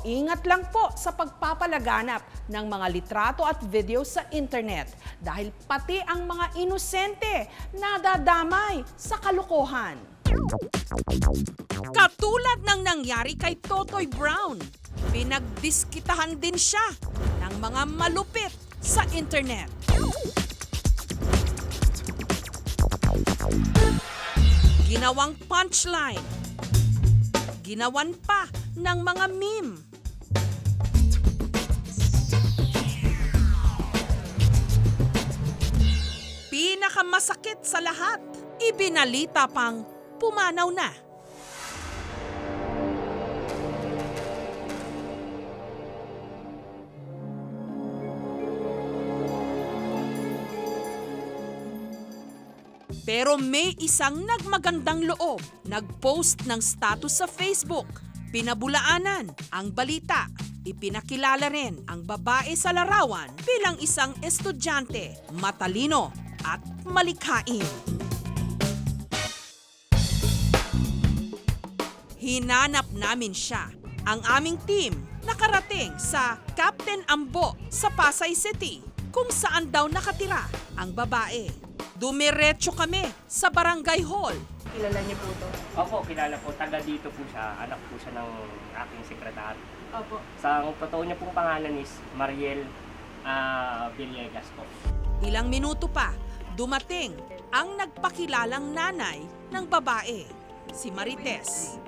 Ingat lang po sa pagpapalaganap ng mga litrato at video sa internet dahil pati ang mga inosente nadadamay sa kalokohan. Katulad ng nangyari kay Totoy Brown, pinagdiskitahan din siya ng mga malupit sa internet. Ginawang punchline, ginawan pa ng mga meme. Pinakamasakit sa lahat, ibinalita pang pumanaw na. Pero may isang nagmagandang loob, nag-post ng status sa Facebook. Pinabulaanan ang balita. Ipinakilala rin ang babae sa larawan bilang isang estudyante, matalino at malikhain. Hinanap namin siya. Ang aming team nakarating sa Captain Ambo sa Pasay City, kung saan daw nakatira ang babae. Dumiretso kami sa barangay hall. Kilala niyo po to? Opo, kilala po. Taga dito po siya. Anak po siya ng aking sekretary. Opo. Sa ang totoo niya pong pangalan is Mariel Villegas po. Ilang minuto pa, dumating ang nagpakilalang nanay ng babae, si Marites.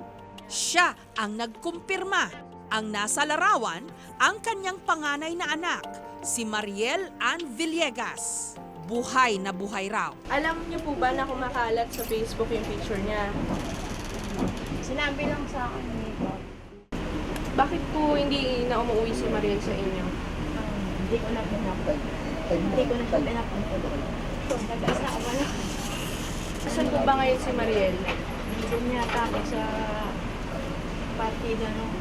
Siya ang nagkumpirma. Ang nasa larawan, ang kanyang panganay na anak, si Mariel Ann Villegas. Buhay na buhay raw. Alam niyo po ba na kumakalat sa Facebook yung picture niya? Sinabi lang sa akin nito. Bakit po hindi na umuwi si Mariel sa inyo? Hindi ko na pinapag. Hindi ko na siya pinapag. Nag-asawa na. Saan po ba ngayon si Mariel? Doon yata ako sa partida ng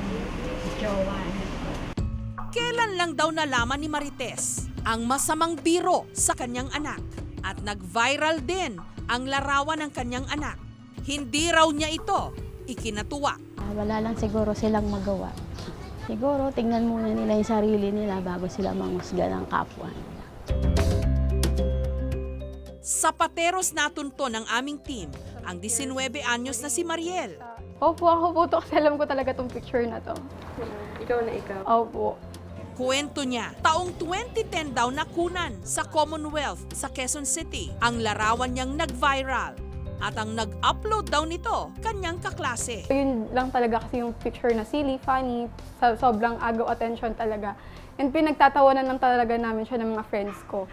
jowa niya. Kailan lang daw nalaman ni Marites ang masamang biro sa kanyang anak at nag-viral din ang larawan ng kanyang anak. Hindi raw niya ito ikinatuwa. Wala lang siguro silang magawa. Siguro tingnan muna nila yung sarili nila bago sila manghusga ng kapwa nila. Sa pateros natunto ng aming team ang 19 anyos na si Mariel. Opo, ako po to kasi alam ko talaga tong picture na to. Ikaw na ikaw. Opo. Kwento niya, taong 2010 daw nakunan sa Commonwealth sa Quezon City ang larawan niyang nag-viral. At ang nag-upload daw nito, kanyang kaklase. Yun lang talaga kasi yung picture na silly, funny, sobrang agaw attention talaga. And pinagtatawanan lang talaga namin siya ng mga friends ko.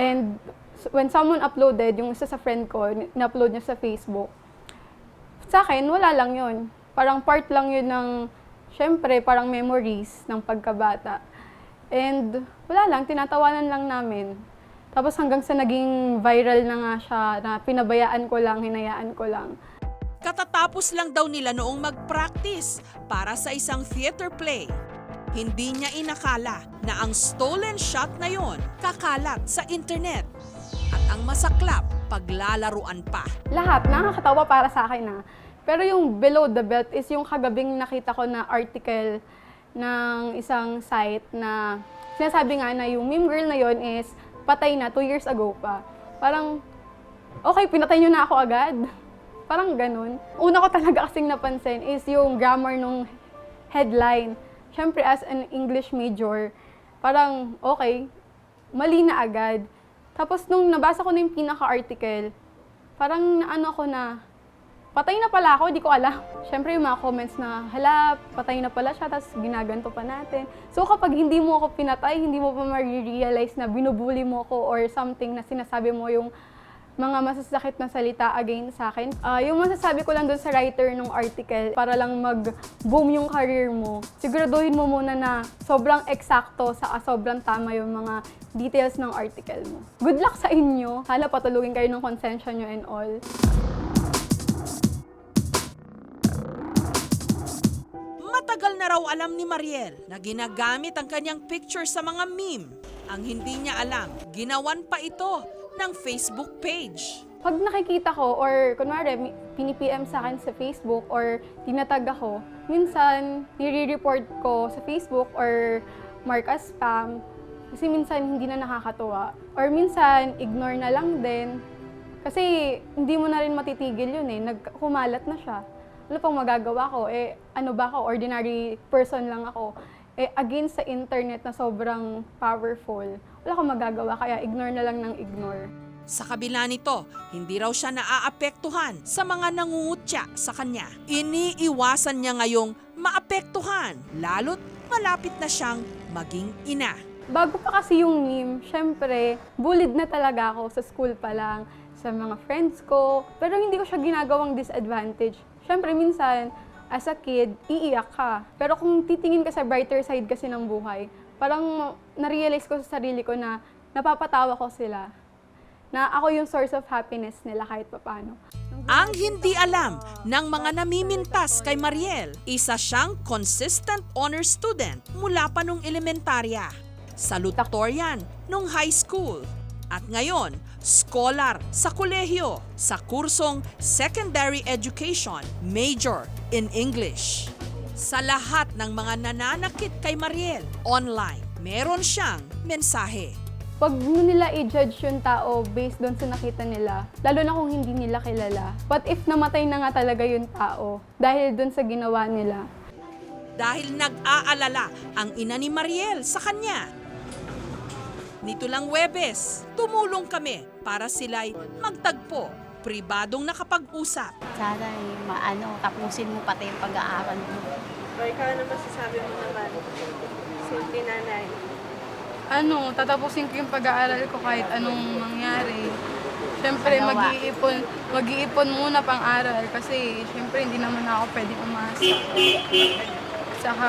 And when someone uploaded, yung isa sa friend ko, in-upload niya sa Facebook, sa akin, wala lang yun. Parang part lang yun ng, syempre, parang memories ng pagkabata. And wala lang, tinatawanan lang namin. Tapos hanggang sa naging viral na nga siya, na pinabayaan ko lang, hinayaan ko lang. Katatapos lang daw nila noong mag-practice para sa isang theater play. Hindi niya inakala na ang stolen shot na yon kakalat sa internet. At ang masaklap, paglalaruan pa. Lahat, nakakatawa para sa akin na. Pero yung below the belt is yung kagabing nakita ko na article ng isang site na sinasabi nga na yung meme girl na yon is patay na 2 years ago pa. Parang, okay, pinatay nyo na ako agad. Parang ganun. Una ko talaga kasing napansin is yung grammar nung headline. Siyempre, as an English major, parang, okay, mali na agad. Tapos nung nabasa ko na yung pinaka-article, parang naano ko na, patay na pala ako, di ko alam. Siyempre yung mga comments na, hala, patay na pala siya, tapos ginaganto pa natin. So kapag hindi mo ako pinatay, hindi mo pa ma-realize na binubuli mo ko or something na sinasabi mo yung mga masasakit na salita against sa akin. Yung masasabi ko lang doon sa writer ng article, para lang mag-boom yung career mo, siguraduhin mo muna na sobrang eksakto, sobrang tama yung mga details ng article mo. Good luck sa inyo. Hala, patulugin kayo ng konsensya nyo and all. Matagal na raw alam ni Mariel na ginagamit ang kanyang picture sa mga meme. Ang hindi niya alam, ginawan pa ito ng Facebook page. Pag nakikita ko or kunwari pinipm sa akin sa Facebook or tinatag ako, minsan nire-report ko sa Facebook or mark as spam kasi minsan hindi na nakakatuwa. Or minsan, ignore na lang din. Kasi hindi mo na rin matitigil yun kumalat na siya. Ano pang magagawa ko? Ano ba ako? Ordinary person lang ako. Against sa internet na sobrang powerful, wala akong magagawa, kaya ignore na lang ng ignore. Sa kabila nito, hindi raw siya naaapektuhan sa mga nangungutya sa kanya. Iniiwasan niya ngayong maapektuhan, lalo't malapit na siyang maging ina. Bago pa kasi yung meme, syempre, bullied na talaga ako sa school pa lang, sa mga friends ko, pero hindi ko siya ginagawang disadvantage. Syempre, minsan, as a kid, iiyak ka. Pero kung titingin ka sa brighter side kasi ng buhay, parang na-realize ko sa sarili ko na napapatawa ko sila. Na ako yung source of happiness nila kahit papano. Ang hindi alam ng mga namimintas kay Mariel, isa siyang consistent honor student mula pa nung elementarya. Salutatorian nung high school. At ngayon, scholar sa kolehiyo sa kursong Secondary Education, major in English. Sa lahat ng mga nananakit kay Mariel online, meron siyang mensahe. Huwag mo nila i-judge yung tao based doon sa nakita nila, lalo na kung hindi nila kilala. What if namatay na nga talaga yung tao dahil doon sa ginawa nila? Dahil nag-aalala ang ina ni Mariel sa kanya. Nito lang Huwebes, tumulong kami para sila'y magtagpo, pribadong nakapag-usap. Sana tapusin mo pati yung pag-aaral mo. O ikaw ano masasabi mo naman? Simple nanay. Tatapusin ko yung pag-aaral ko kahit anong mangyari. Siyempre, mag-iipon muna pang aral kasi siyempre hindi naman ako pwedeng umasa. Saka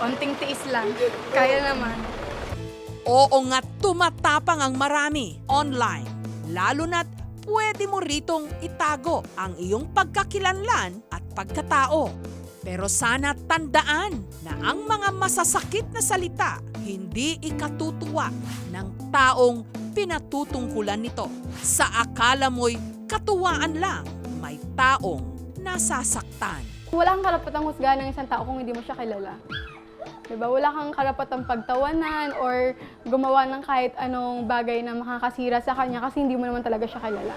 onting tiis lang. Kaya naman. Oo nga, tumatapang ang marami online. Lalo na't pwede mo ritong itago ang iyong pagkakilanlan at pagkatao. Pero sana tandaan na ang mga masasakit na salita hindi ikatutuwa ng taong pinatutungkulan nito. Sa akala mo'y katuwaan lang, may taong nasasaktan. Wala kang karapatang husgahan ng isang tao kung hindi mo siya kilala. Diba? Wala kang karapatang pagtawanan or gumawa ng kahit anong bagay na makakasira sa kanya kasi hindi mo naman talaga siya kilala.